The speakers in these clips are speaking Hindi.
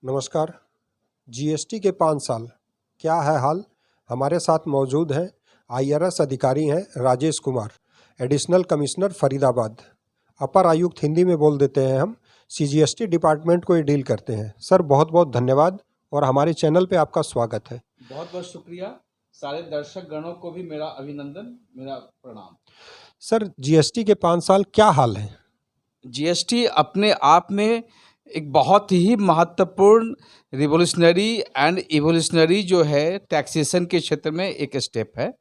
नमस्कार। जीएसटी के 5 साल क्या है हाल? हमारे साथ मौजूद हैं आईआरएस अधिकारी हैं राजेश कुमार, एडिशनल कमिश्नर फरीदाबाद। अपर आयुक्त हिंदी में बोल देते हैं हम, सीजीएसटी डिपार्टमेंट को ये डील करते हैं। सर बहुत बहुत धन्यवाद और हमारे चैनल पे आपका स्वागत है। बहुत बहुत शुक्रिया। सारे दर्शक गणों को भी मेरा अभिनंदन, मेरा प्रणाम। सर जीएसटी के 5 साल क्या हाल है? जीएसटी अपने आप में एक बहुत ही महत्वपूर्ण रिवोल्यूशनरी एंड इवोल्यूशनरी जो है टैक्सेशन के क्षेत्र में एक स्टेप है।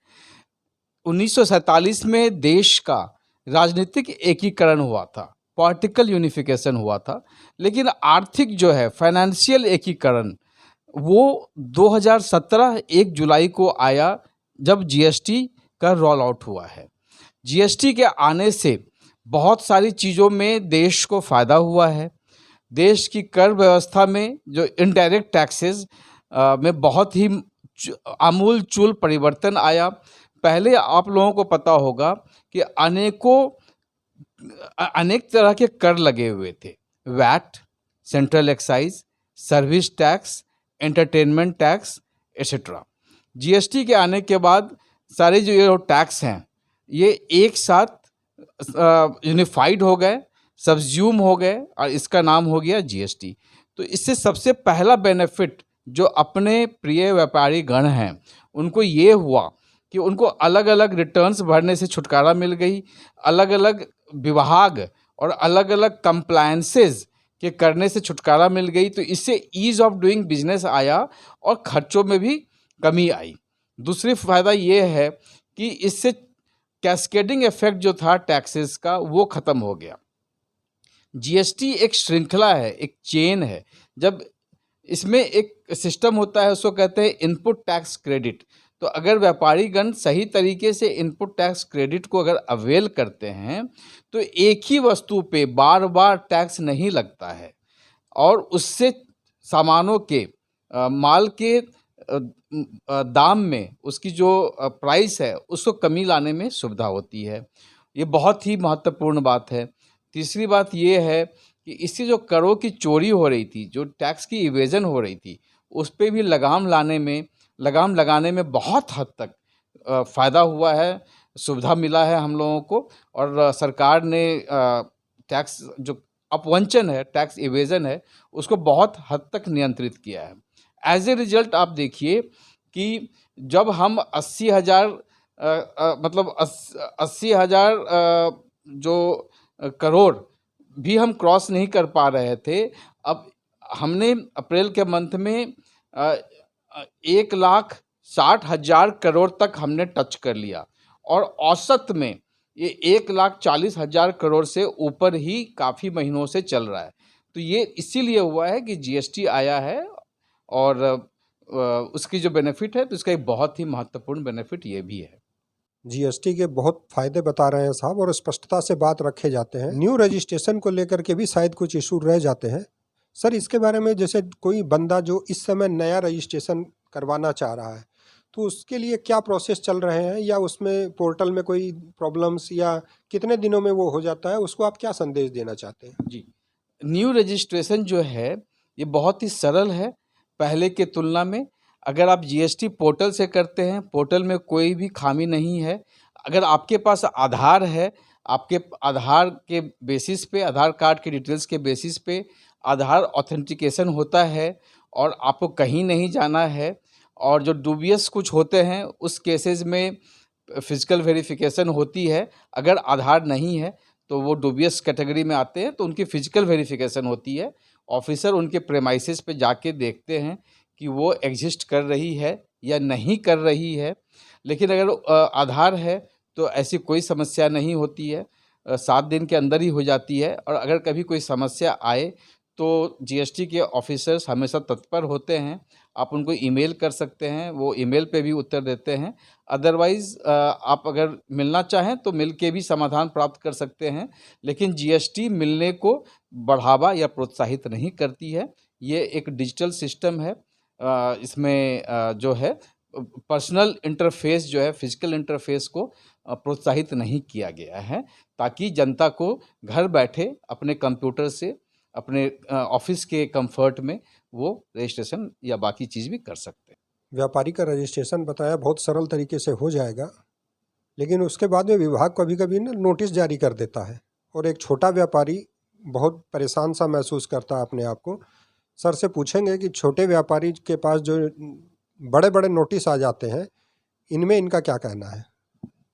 1947 में देश का राजनीतिक एकीकरण हुआ था, पॉलिटिकल यूनिफिकेशन हुआ था, लेकिन आर्थिक जो है फाइनेंशियल एकीकरण वो 2017 1 जुलाई को आया, जब जीएसटी का रोल आउट हुआ है। जीएसटी के आने से बहुत सारी चीज़ों में देश को फ़ायदा हुआ है। देश की कर व्यवस्था में जो इनडायरेक्ट टैक्सेस में बहुत ही आमूल चूल परिवर्तन आया। पहले आप लोगों को पता होगा कि अनेक तरह के कर लगे हुए थे। VAT, central excise, service tax, entertainment tax etcetera. GST के आने के बाद सारे जो टैक्स हैं ये एक साथ यूनिफाइड हो गए, सब्ज्यूम हो गए और इसका नाम हो गया जीएसटी। तो इससे सबसे पहला बेनिफिट जो अपने प्रिय व्यापारी गण हैं उनको ये हुआ कि उनको अलग अलग रिटर्न्स भरने से छुटकारा मिल गई, अलग अलग विभाग और अलग अलग कंप्लायंसेस के करने से छुटकारा मिल गई। तो इससे ईज ऑफ डूइंग बिजनेस आया और खर्चों में भी कमी आई। दूसरी फ़ायदा ये है कि इससे कैस्केडिंग इफेक्ट जो था टैक्सेस का वो ख़त्म हो गया। जीएसटी एक श्रृंखला है, एक चेन है। जब इसमें एक सिस्टम होता है उसको कहते हैं इनपुट टैक्स क्रेडिट। तो अगर व्यापारीगण सही तरीके से इनपुट टैक्स क्रेडिट को अगर अवेल करते हैं तो एक ही वस्तु पे बार बार टैक्स नहीं लगता है और उससे सामानों के माल के दाम में उसकी जो प्राइस है उसको कमी लाने में सुविधा होती है। ये बहुत ही महत्वपूर्ण बात है। तीसरी बात ये है कि इससे जो करों की चोरी हो रही थी, जो टैक्स की इवेजन हो रही थी, उस पर भी लगाम लगाने में बहुत हद तक फ़ायदा हुआ है, सुविधा मिला है हम लोगों को। और सरकार ने टैक्स जो अपवंचन है, टैक्स इवेजन है, उसको बहुत हद तक नियंत्रित किया है। एज ए रिजल्ट आप देखिए कि जब हम 80,000 मतलब 80,000 जो करोड़ भी हम क्रॉस नहीं कर पा रहे थे, अब हमने अप्रैल के मंथ में 1,60,000 करोड़ तक हमने टच कर लिया और औसत में ये 1,40,000 करोड़ से ऊपर ही काफ़ी महीनों से चल रहा है। तो ये इसीलिए हुआ है कि जीएसटी आया है और उसकी जो बेनिफिट है तो इसका एक बहुत ही महत्वपूर्ण बेनिफिट ये भी है। जीएसटी के बहुत फायदे बता रहे हैं साहब और स्पष्टता से बात रखे जाते हैं। न्यू रजिस्ट्रेशन को लेकर के भी शायद कुछ इशू रह जाते हैं। सर इसके बारे में, जैसे कोई बंदा जो इस समय नया रजिस्ट्रेशन करवाना चाह रहा है तो उसके लिए क्या प्रोसेस चल रहे हैं, या उसमें पोर्टल में कोई प्रॉब्लम्स, या कितने दिनों में वो हो जाता है, उसको आप क्या संदेश देना चाहते हैं? जी, न्यू रजिस्ट्रेशन जो है ये बहुत ही सरल है पहले के तुलना में। अगर आप जीएसटी पोर्टल से करते हैं, पोर्टल में कोई भी खामी नहीं है। अगर आपके पास आधार है, आपके आधार के बेसिस पे, आधार कार्ड के डिटेल्स के बेसिस पे आधार ऑथेंटिकेशन होता है और आपको कहीं नहीं जाना है। और जो डूबियस कुछ होते हैं उस केसेस में फिजिकल वेरिफिकेशन होती है। अगर आधार नहीं है तो वो डूबियस कैटेगरी में आते हैं, तो उनकी फिजिकल वेरिफिकेशन होती है। ऑफिसर उनके प्रेमाइसेस पे जाके देखते हैं कि वो एग्जिस्ट कर रही है या नहीं कर रही है। लेकिन अगर आधार है तो ऐसी कोई समस्या नहीं होती है, 7 दिन के अंदर ही हो जाती है। और अगर कभी कोई समस्या आए तो जीएसटी के ऑफिसर्स हमेशा तत्पर होते हैं। आप उनको ईमेल कर सकते हैं, वो ईमेल पे भी उत्तर देते हैं। अदरवाइज़ आप अगर मिलना चाहें तो मिल के भी समाधान प्राप्त कर सकते हैं। लेकिन जीएसटी मिलने को बढ़ावा या प्रोत्साहित नहीं करती है। ये एक डिजिटल सिस्टम है। इसमें जो है पर्सनल इंटरफेस जो है, फिजिकल इंटरफेस को प्रोत्साहित नहीं किया गया है, ताकि जनता को घर बैठे अपने कंप्यूटर से अपने ऑफिस के कंफर्ट में वो रजिस्ट्रेशन या बाकी चीज़ भी कर सकते हैं। व्यापारी का रजिस्ट्रेशन बताया बहुत सरल तरीके से हो जाएगा, लेकिन उसके बाद में विभाग कभी कभी ना नोटिस जारी कर देता है और एक छोटा व्यापारी बहुत परेशान सा महसूस करता है अपने आप को। सर से पूछेंगे कि छोटे व्यापारी के पास जो बड़े बड़े नोटिस आ जाते हैं, इनमें इनका क्या कहना है?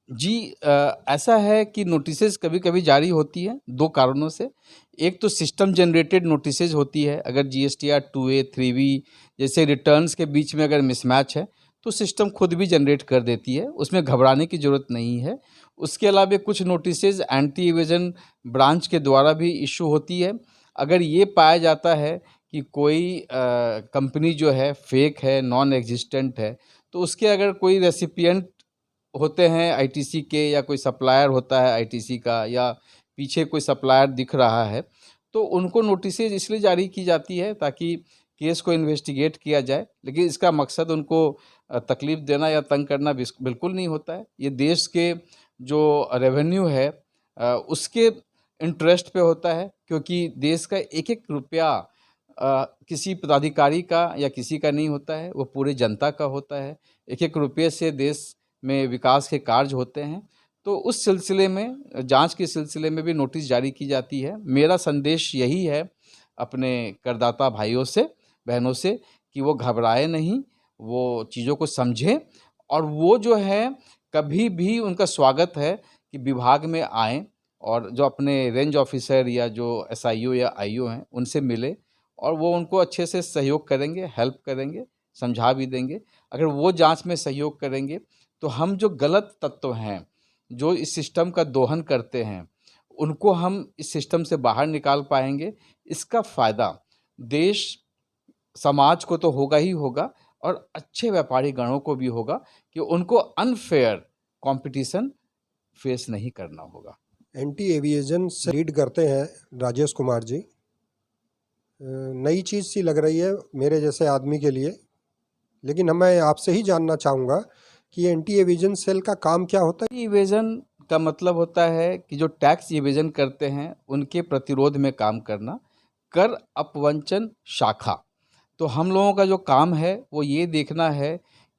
जी, ऐसा है कि नोटिसेज कभी कभी जारी होती है दो कारणों से। एक तो सिस्टम जनरेटेड नोटिसेज होती है, अगर GSTR 2A 3B जैसे रिटर्न्स के बीच में अगर मिसमैच है तो सिस्टम खुद भी जनरेट कर देती है, उसमें घबराने की ज़रूरत नहीं है। उसके अलावा कुछ नोटिसेज एंटी इवेजन ब्रांच के द्वारा भी इशू होती है। अगर ये पाया जाता है कि कोई कंपनी जो है फेक है, नॉन एग्जिस्टेंट है, तो उसके अगर कोई रेसिपिएंट होते हैं आईटीसी के या कोई सप्लायर होता है आईटीसी का या पीछे कोई सप्लायर दिख रहा है, तो उनको नोटिसेज इसलिए जारी की जाती है ताकि केस को इन्वेस्टिगेट किया जाए। लेकिन इसका मकसद उनको तकलीफ़ देना या तंग करना बिल्कुल नहीं होता है। ये देश के जो रेवेन्यू है उसके इंटरेस्ट पे होता है, क्योंकि देश का एक एक रुपया किसी पदाधिकारी का या किसी का नहीं होता है, वो पूरे जनता का होता है। एक एक रुपये से देश में विकास के कार्य होते हैं। तो उस सिलसिले में जांच के सिलसिले में भी नोटिस जारी की जाती है। मेरा संदेश यही है अपने करदाता भाइयों से बहनों से कि वो घबराए नहीं, वो चीज़ों को समझें और वो जो है कभी भी उनका स्वागत है कि विभाग में आएँ और जो अपने रेंज ऑफिसर या जो SIO या IO हैं उनसे मिले और वो उनको अच्छे से सहयोग करेंगे, हेल्प करेंगे, समझा भी देंगे। अगर वो जांच में सहयोग करेंगे तो हम जो गलत तत्व हैं, जो इस सिस्टम का दोहन करते हैं, उनको हम इस सिस्टम से बाहर निकाल पाएंगे। इसका फ़ायदा देश समाज को तो होगा ही होगा और अच्छे व्यापारी गणों को भी होगा कि उनको अनफेयर कंपटीशन फेस नहीं करना होगा। एंटी एविएशन से लीड करते हैं राजेश कुमार जी। नई चीज़ सी लग रही है मेरे जैसे आदमी के लिए, लेकिन मैं आपसे ही जानना चाहूँगा कि एंटी एविजन सेल का काम क्या होता है? इवेजन का मतलब होता है कि जो टैक्स इवेजन करते हैं उनके प्रतिरोध में काम करना। कर अपवंचन शाखा, तो हम लोगों का जो काम है वो ये देखना है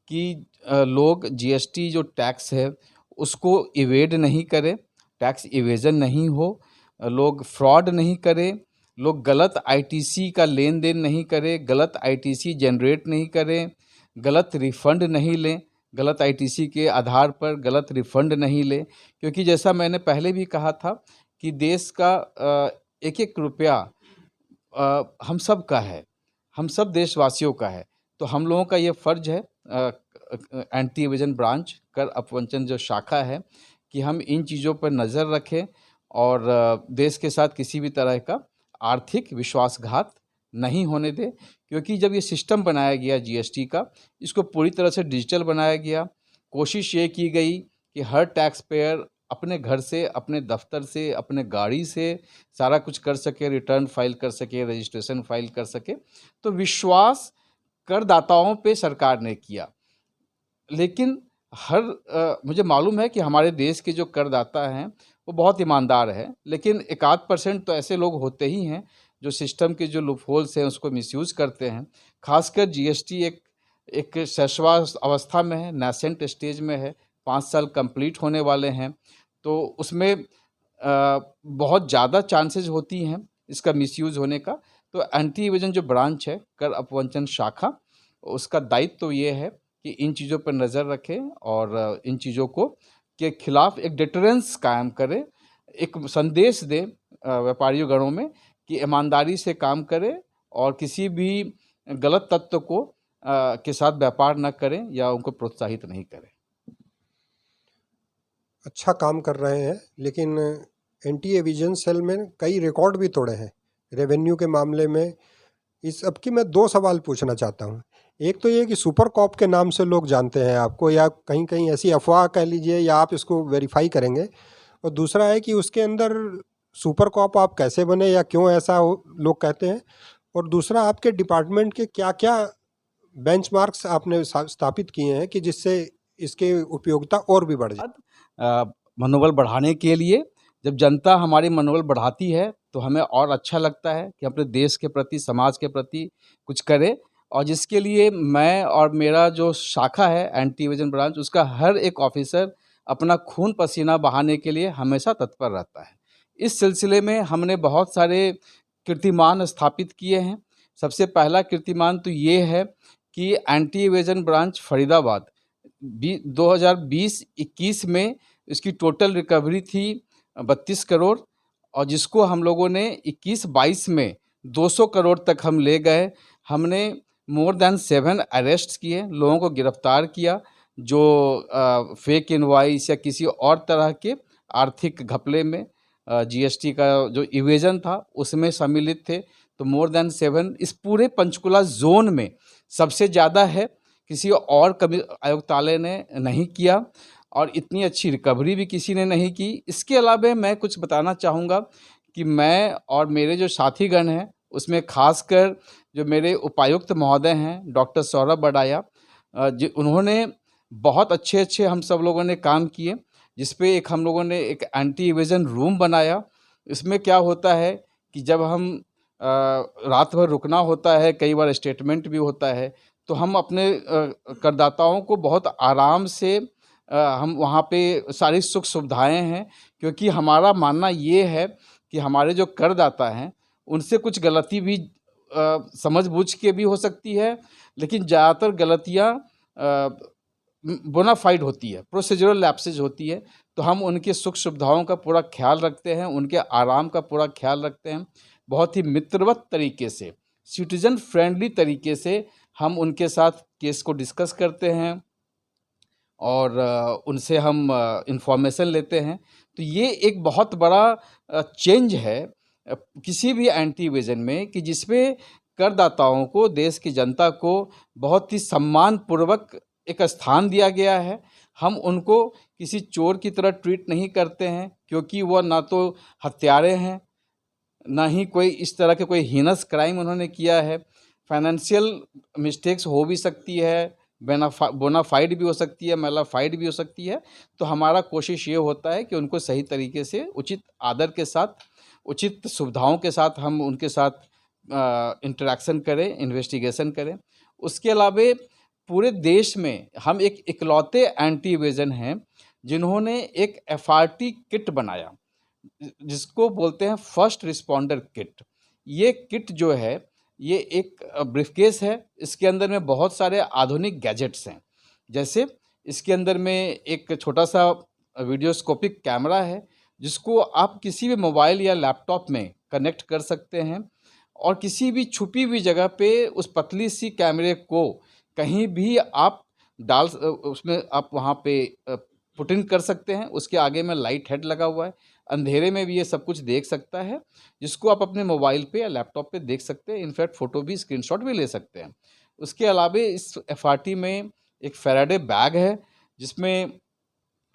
कि लोग GST जो टैक्स है उसको इवेड नहीं करें, टैक्स इवेजन नहीं हो, लोग फ्रॉड नहीं करें, लोग गलत ITC का लेन देन नहीं करें, गलत ITC जनरेट नहीं करें, गलत रिफंड नहीं लें, गलत ITC के आधार पर गलत रिफंड नहीं लें। क्योंकि जैसा मैंने पहले भी कहा था कि देश का एक एक रुपया हम सब का है, हम सब देशवासियों का है। तो हम लोगों का ये फ़र्ज़ है एंटी इवेजन ब्रांच कर अपवंचन जो शाखा है कि हम इन चीज़ों पर नज़र रखें और देश के साथ किसी भी तरह का आर्थिक विश्वासघात नहीं होने दें। क्योंकि जब ये सिस्टम बनाया गया GST का, इसको पूरी तरह से डिजिटल बनाया गया। कोशिश ये की गई कि हर टैक्स पेयर अपने घर से, अपने दफ्तर से, अपने गाड़ी से सारा कुछ कर सके, रिटर्न फाइल कर सके, रजिस्ट्रेशन फाइल कर सके। तो विश्वास करदाताओं पे सरकार ने किया। लेकिन मुझे मालूम है कि हमारे देश के जो करदाता हैं वो बहुत ईमानदार हैं, लेकिन 1-8% तो ऐसे लोग होते ही हैं जो सिस्टम के जो लूपहोल्स हैं उसको मिसयूज़ करते हैं। खासकर GST एक शैशवास अवस्था में है, नेसेंट स्टेज में है, 5 साल कंप्लीट होने वाले हैं, तो उसमें बहुत ज़्यादा चांसेस होती हैं इसका मिसयूज़ होने का। तो एंटी इवेजन जो ब्रांच है कर अपवंचन शाखा, उसका दायित्व तो ये है कि इन चीज़ों पर नज़र रखें और इन चीज़ों को के खिलाफ एक डिटरेंस कायम करें, एक संदेश दें व्यापारियों गणों में कि ईमानदारी से काम करें और किसी भी गलत तत्व को के साथ व्यापार न करें या उनको प्रोत्साहित नहीं करें। अच्छा काम कर रहे हैं, लेकिन एंटी एविजन सेल में कई रिकॉर्ड भी तोड़े हैं रेवेन्यू के मामले में। इस अब की मैं 2 सवाल पूछना चाहता हूँ। एक तो ये कि सुपर कॉप के नाम से लोग जानते हैं आपको, या कहीं कहीं ऐसी अफवाह कह लीजिए, या आप इसको वेरीफाई करेंगे। और दूसरा है कि उसके अंदर सुपर कॉप आप कैसे बने या क्यों ऐसा लोग कहते हैं, और दूसरा आपके डिपार्टमेंट के क्या क्या बेंचमार्क्स आपने स्थापित किए हैं कि जिससे इसके उपयोगिता और भी बढ़ जाए। मनोबल बढ़ाने के लिए जब जनता हमारी मनोबल बढ़ाती है तो हमें और अच्छा लगता है कि अपने देश के प्रति, समाज के प्रति कुछ करें, और जिसके लिए मैं और मेरा जो शाखा है एंटी इवेजन ब्रांच, उसका हर एक ऑफिसर अपना खून पसीना बहाने के लिए हमेशा तत्पर रहता है। इस सिलसिले में हमने बहुत सारे कीर्तिमान स्थापित किए हैं। सबसे पहला कीर्तिमान तो ये है कि एंटी इवेजन ब्रांच फरीदाबाद 2020-21 में इसकी टोटल रिकवरी थी 32 करोड़, और जिसको हम लोगों ने 21-22 में 200 करोड़ तक हम ले गए। हमने मोर देन 7 अरेस्ट किए, लोगों को गिरफ्तार किया जो फेक इनवॉइस या किसी और तरह के आर्थिक घपले में जीएसटी का जो इवेजन था उसमें सम्मिलित थे। तो मोर देन 7 इस पूरे पंचकुला जोन में सबसे ज़्यादा है, किसी और आयुक्तालय ने नहीं किया, और इतनी अच्छी रिकवरी भी किसी ने नहीं की। इसके अलावा मैं कुछ बताना चाहूँगा कि मैं और मेरे जो साथीगण हैं उसमें खासकर जो मेरे उपायुक्त महोदय हैं डॉक्टर सौरभ बड़ाया, उन्होंने बहुत अच्छे हम सब लोगों ने काम किए, जिस पे एक हम लोगों ने एक एंटी इवेजन रूम बनाया। इसमें क्या होता है कि जब हम रात भर रुकना होता है, कई बार स्टेटमेंट भी होता है, तो हम अपने करदाताओं को बहुत आराम से हम वहाँ पे सारी सुख सुविधाएं हैं, क्योंकि हमारा मानना ये है कि हमारे जो करदाता हैं उनसे कुछ गलती भी समझबूझ के भी हो सकती है, लेकिन ज़्यादातर गलतियाँ बोनाफाइड होती है, प्रोसीजरल लैप्सेज होती है। तो हम उनके सुख सुविधाओं का पूरा ख्याल रखते हैं, उनके आराम का पूरा ख्याल रखते हैं। बहुत ही मित्रवत तरीके से, सिटीजन फ्रेंडली तरीके से हम उनके साथ केस को डिस्कस करते हैं और उनसे हम इंफॉर्मेशन लेते हैं। तो ये एक बहुत बड़ा चेंज है किसी भी एंटी इवेजन में, कि जिसमें करदाताओं को, देश की जनता को बहुत ही सम्मानपूर्वक एक स्थान दिया गया है। हम उनको किसी चोर की तरह ट्रीट नहीं करते हैं, क्योंकि वह ना तो हत्यारे हैं, ना ही कोई इस तरह के कोई हीनस क्राइम उन्होंने किया है। फाइनेंशियल मिस्टेक्स हो भी सकती है, बोनाफाइड भी हो सकती है, मैलाफाइड भी हो सकती है। तो हमारा कोशिश ये होता है कि उनको सही तरीके से, उचित आदर के साथ, उचित सुविधाओं के साथ हम उनके साथ इंटरेक्शन करें, इन्वेस्टिगेशन करें। उसके अलावा पूरे देश में हम एक इकलौते एंटी इवेजन हैं जिन्होंने एक एफआरटी किट बनाया, जिसको बोलते हैं फर्स्ट रिस्पॉन्डर किट। ये किट जो है ये एक ब्रीफकेस है, इसके अंदर में बहुत सारे आधुनिक गैजेट्स हैं। जैसे इसके अंदर में एक छोटा सा वीडियोस्कोपिक कैमरा है, जिसको आप किसी भी मोबाइल या लैपटॉप में कनेक्ट कर सकते हैं, और किसी भी छुपी हुई जगह पे उस पतली सी कैमरे को कहीं भी आप उसमें आप वहाँ पे पुट इन कर सकते हैं। उसके आगे में लाइट हेड लगा हुआ है, अंधेरे में भी ये सब कुछ देख सकता है, जिसको आप अपने मोबाइल पे या लैपटॉप पे देख सकते हैं। इनफैक्ट फ़ोटो भी, स्क्रीनशॉट भी ले सकते हैं। उसके अलावा इस एफआरटी में एक फेराडे बैग है, जिसमें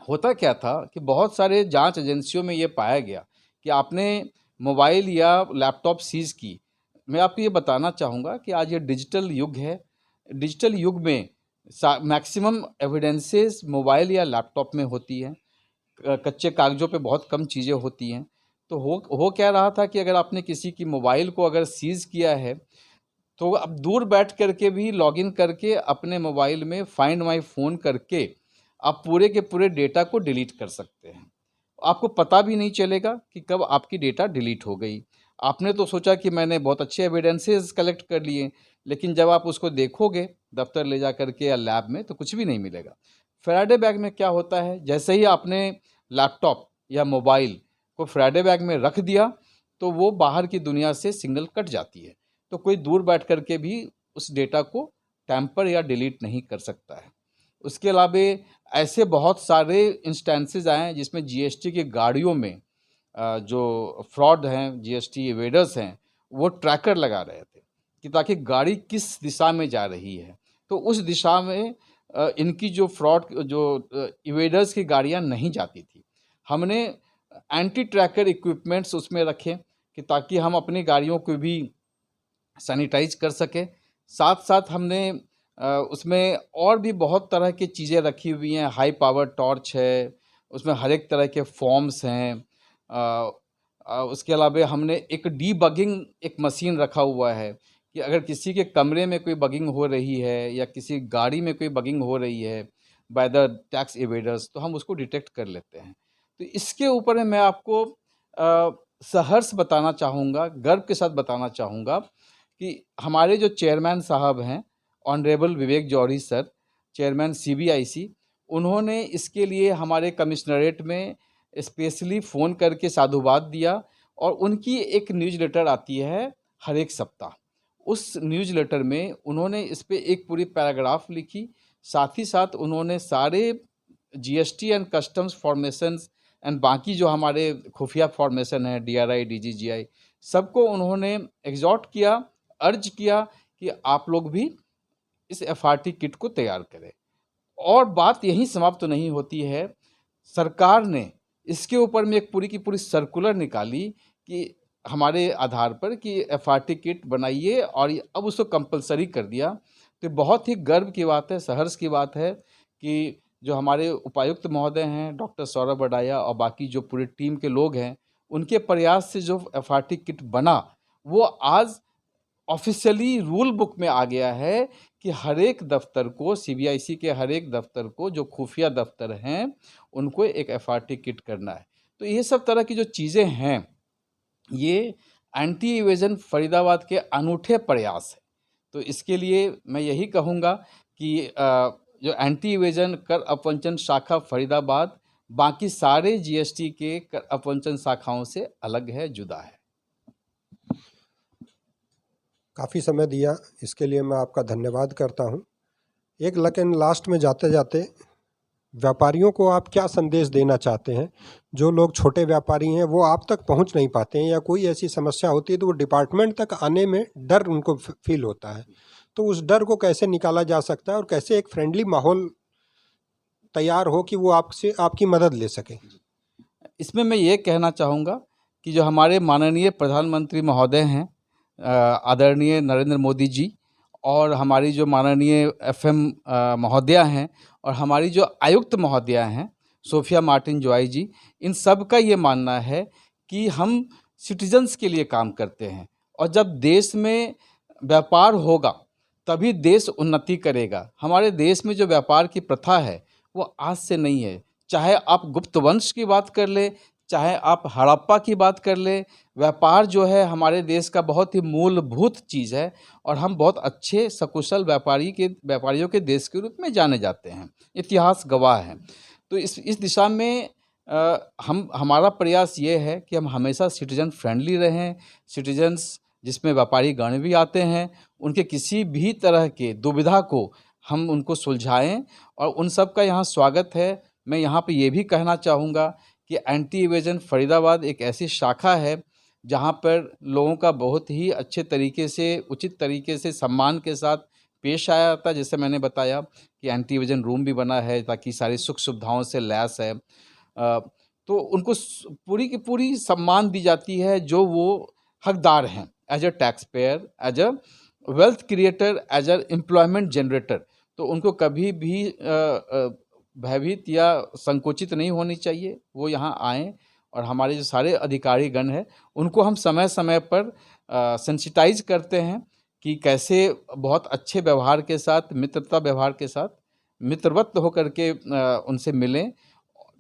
होता क्या था कि बहुत सारे जांच एजेंसियों में ये पाया गया कि आपने मोबाइल या लैपटॉप सीज़ की। मैं आपको ये बताना चाहूँगा कि आज ये डिजिटल युग है। डिजिटल युग में मैक्सिमम एविडेंसेस मोबाइल या लैपटॉप में होती है, कच्चे कागज़ों पे बहुत कम चीज़ें होती हैं। तो हो क्या रहा था कि अगर आपने किसी की मोबाइल को अगर सीज़ किया है, तो अब दूर बैठ करके भी लॉगिन करके अपने मोबाइल में फाइंड माय फ़ोन करके आप पूरे के पूरे डेटा को डिलीट कर सकते हैं। आपको पता भी नहीं चलेगा कि कब आपकी डेटा डिलीट हो गई। आपने तो सोचा कि मैंने बहुत अच्छे एविडेंसेस कलेक्ट कर लिए, लेकिन जब आप उसको देखोगे दफ्तर ले जा करके या लैब में, तो कुछ भी नहीं मिलेगा। फेराडे बैग में क्या होता है, जैसे ही आपने लैपटॉप या मोबाइल को फेराडे बैग में रख दिया, तो वो बाहर की दुनिया से सिग्नल कट जाती है। तो कोई दूर बैठ करके भी उस डेटा को टैम्पर या डिलीट नहीं कर सकता है। उसके अलावा ऐसे बहुत सारे इंस्टेंसेस आए हैं जिसमें जीएसटी की गाड़ियों में जो फ्रॉड हैं, जीएसटी एवेडर्स हैं, वो ट्रैकर लगा रहे थे कि ताकि गाड़ी किस दिशा में जा रही है, तो उस दिशा में इनकी जो फ्रॉड जो इवेडर्स की गाड़ियां नहीं जाती थी। हमने एंटी ट्रैकर इक्विपमेंट्स उसमें रखे कि ताकि हम अपनी गाड़ियों को भी सैनिटाइज कर सकें। साथ साथ हमने उसमें और भी बहुत तरह की चीज़ें रखी हुई हैं। हाई पावर टॉर्च है, उसमें हर एक तरह के फॉर्म्स हैं, उसके अलावा हमने एक डीबगिंग एक मशीन रखा हुआ है कि अगर किसी के कमरे में कोई बगिंग हो रही है या किसी गाड़ी में कोई बगिंग हो रही है बाय द टैक्स एवेडर्स, तो हम उसको डिटेक्ट कर लेते हैं। तो इसके ऊपर मैं आपको सहर्ष बताना चाहूँगा, गर्व के साथ बताना चाहूँगा कि हमारे जो चेयरमैन साहब हैं, ऑनरेबल विवेक जौहरी सर, चेयरमैन सीबीआईसी, उन्होंने इसके लिए हमारे कमिश्नरेट में स्पेशली फ़ोन करके साधुवाद दिया और उनकी एक न्यूज़लेटर आती है हर एक सप्ताह। उस न्यूज़लेटर में उन्होंने इस पे एक पूरी पैराग्राफ लिखी, साथ ही साथ उन्होंने सारे GST and customs formations and बाकी जो हमारे खुफिया फॉर्मेशन है डीआरआई, डीजीजीआई, सबको उन्होंने एग्जॉर्ट किया, अर्ज किया कि आप लोग भी इस एफआरटी किट को तैयार करें। और बात यहीं समाप्त तो नहीं होती है, सरकार ने इसके ऊपर में एक पूरी की पूरी सर्कुलर निकाली कि हमारे आधार पर कि एफआरटी किट बनाइए और अब उसको कंपलसरी कर दिया। तो बहुत ही गर्व की बात है, सहर्ष की बात है कि जो हमारे उपायुक्त महोदय हैं डॉक्टर सौरभ बडाया और बाकी जो पूरी टीम के लोग हैं, उनके प्रयास से जो एफआरटी किट बना वो आज ऑफिशियली रूल बुक में आ गया है कि हर एक दफ्तर को, सीबीआईसी के हर एक दफ्तर को, जो खुफिया दफ्तर हैं, उनको एक एफआरटी किट करना है। तो ये सब तरह की जो चीज़ें हैं, ये एंटी इवेजन फरीदाबाद के अनूठे प्रयास है। तो इसके लिए मैं यही कहूँगा कि जो एंटी इवेजन कर अपवंचन शाखा फरीदाबाद बाकी सारे जीएसटी के कर अपवंचन शाखाओं से अलग है, जुदा है। काफ़ी समय दिया, इसके लिए मैं आपका धन्यवाद करता हूँ। एक लेकिन लास्ट में जाते जाते व्यापारियों को आप क्या संदेश देना चाहते हैं? जो लोग छोटे व्यापारी हैं वो आप तक पहुंच नहीं पाते हैं या कोई ऐसी समस्या होती है तो वो डिपार्टमेंट तक आने में डर उनको फील होता है, तो उस डर को कैसे निकाला जा सकता है और कैसे एक फ्रेंडली माहौल तैयार हो कि वो आपसे आपकी मदद ले सके? इसमें मैं ये कहना चाहूँगा कि जो हमारे माननीय प्रधानमंत्री महोदय हैं, आदरणीय नरेंद्र मोदी जी, और हमारी जो माननीय एफएम महोदया हैं और हमारी जो आयुक्त महोदया हैं सोफिया मार्टिन जोआई जी, इन सब का ये मानना है कि हम सिटीजन्स के लिए काम करते हैं और जब देश में व्यापार होगा तभी देश उन्नति करेगा। हमारे देश में जो व्यापार की प्रथा है वो आज से नहीं है। चाहे आप गुप्त वंश की बात कर ले, चाहे आप हड़प्पा की बात कर ले, व्यापार जो है हमारे देश का बहुत ही मूलभूत चीज़ है और हम बहुत अच्छे सकुशल व्यापारियों के देश के रूप में जाने जाते हैं, इतिहास गवाह है। तो इस दिशा में हमारा प्रयास ये है कि हम हमेशा सिटीजन फ्रेंडली रहें। सिटीजन्स जिसमें व्यापारी गण भी आते हैं, उनके किसी भी तरह के दुविधा को हम उनको सुलझाएं और उन सब का यहाँ स्वागत है। मैं यहाँ पे ये भी कहना चाहूँगा कि एंटी इवेजन फरीदाबाद एक ऐसी शाखा है जहाँ पर लोगों का बहुत ही अच्छे तरीके से, उचित तरीके से, सम्मान के साथ पेश आया जाता है। जैसे मैंने बताया कि एंटी इवेजन रूम भी बना है ताकि सारी सुख सुविधाओं से लैस है। तो उनको पूरी की पूरी सम्मान दी जाती है जो वो हकदार हैं, as a tax payer, as a wealth creator, as a employment generator. तो उनको कभी भी भयभीत या संकोचित नहीं होनी चाहिए। वो यहाँ आएँ और हमारे जो सारे अधिकारी गण हैं उनको हम समय समय पर सेंसिटाइज करते हैं कि कैसे बहुत अच्छे व्यवहार के साथ, मित्रता व्यवहार के साथ, मित्रवत होकर के उनसे मिलें,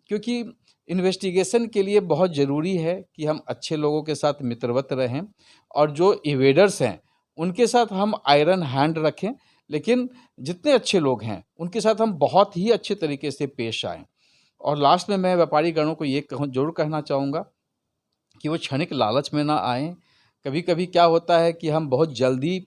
क्योंकि इन्वेस्टिगेशन के लिए बहुत ज़रूरी है कि हम अच्छे लोगों के साथ मित्रवत रहें और जो इवेडर्स हैं उनके साथ हम आयरन हैंड रखें, लेकिन जितने अच्छे लोग हैं उनके साथ हम बहुत ही अच्छे तरीके से पेश आएँ। और लास्ट में मैं व्यापारी गणों को ये ज़रूर कहना चाहूँगा कि वो क्षणिक लालच में ना आएँ। कभी कभी क्या होता है कि हम बहुत जल्दी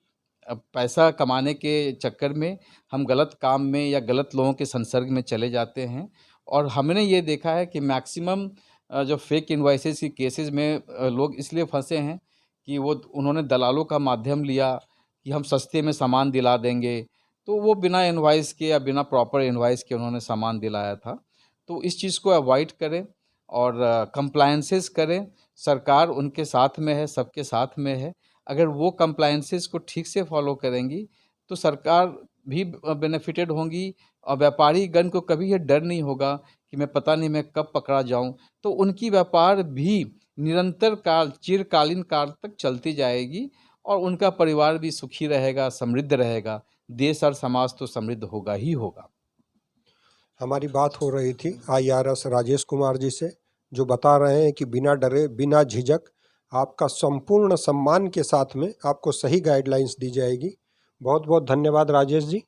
पैसा कमाने के चक्कर में हम गलत काम में या गलत लोगों के संसर्ग में चले जाते हैं और हमने ये देखा है कि मैक्सिमम जो फेक इनवॉइसेस की केसेस में लोग इसलिए फंसे हैं कि उन्होंने दलालों का माध्यम लिया कि हम सस्ते में सामान दिला देंगे, तो वो बिना इनवॉइस के या बिना प्रॉपर इनवॉइस के उन्होंने सामान दिलाया था। तो इस चीज़ को अवॉइड करें और कंप्लायंसेस करें। सरकार उनके साथ में है, सबके साथ में है। अगर वो कंप्लायंसेस को ठीक से फॉलो करेंगी तो सरकार भी बेनिफिटेड होंगी और व्यापारी गण को कभी ये डर नहीं होगा कि मैं पता नहीं मैं कब पकड़ा जाऊं। तो उनकी व्यापार भी निरंतर काल चिरकालीन काल तक चलती जाएगी और उनका परिवार भी सुखी रहेगा, समृद्ध रहेगा, देश और समाज तो समृद्ध होगा ही होगा। हमारी बात हो रही थी IRS राजेश कुमार जी से, जो बता रहे हैं कि बिना डरे बिना झिझक आपका संपूर्ण सम्मान के साथ में आपको सही गाइडलाइंस दी जाएगी। बहुत बहुत धन्यवाद राजेश जी।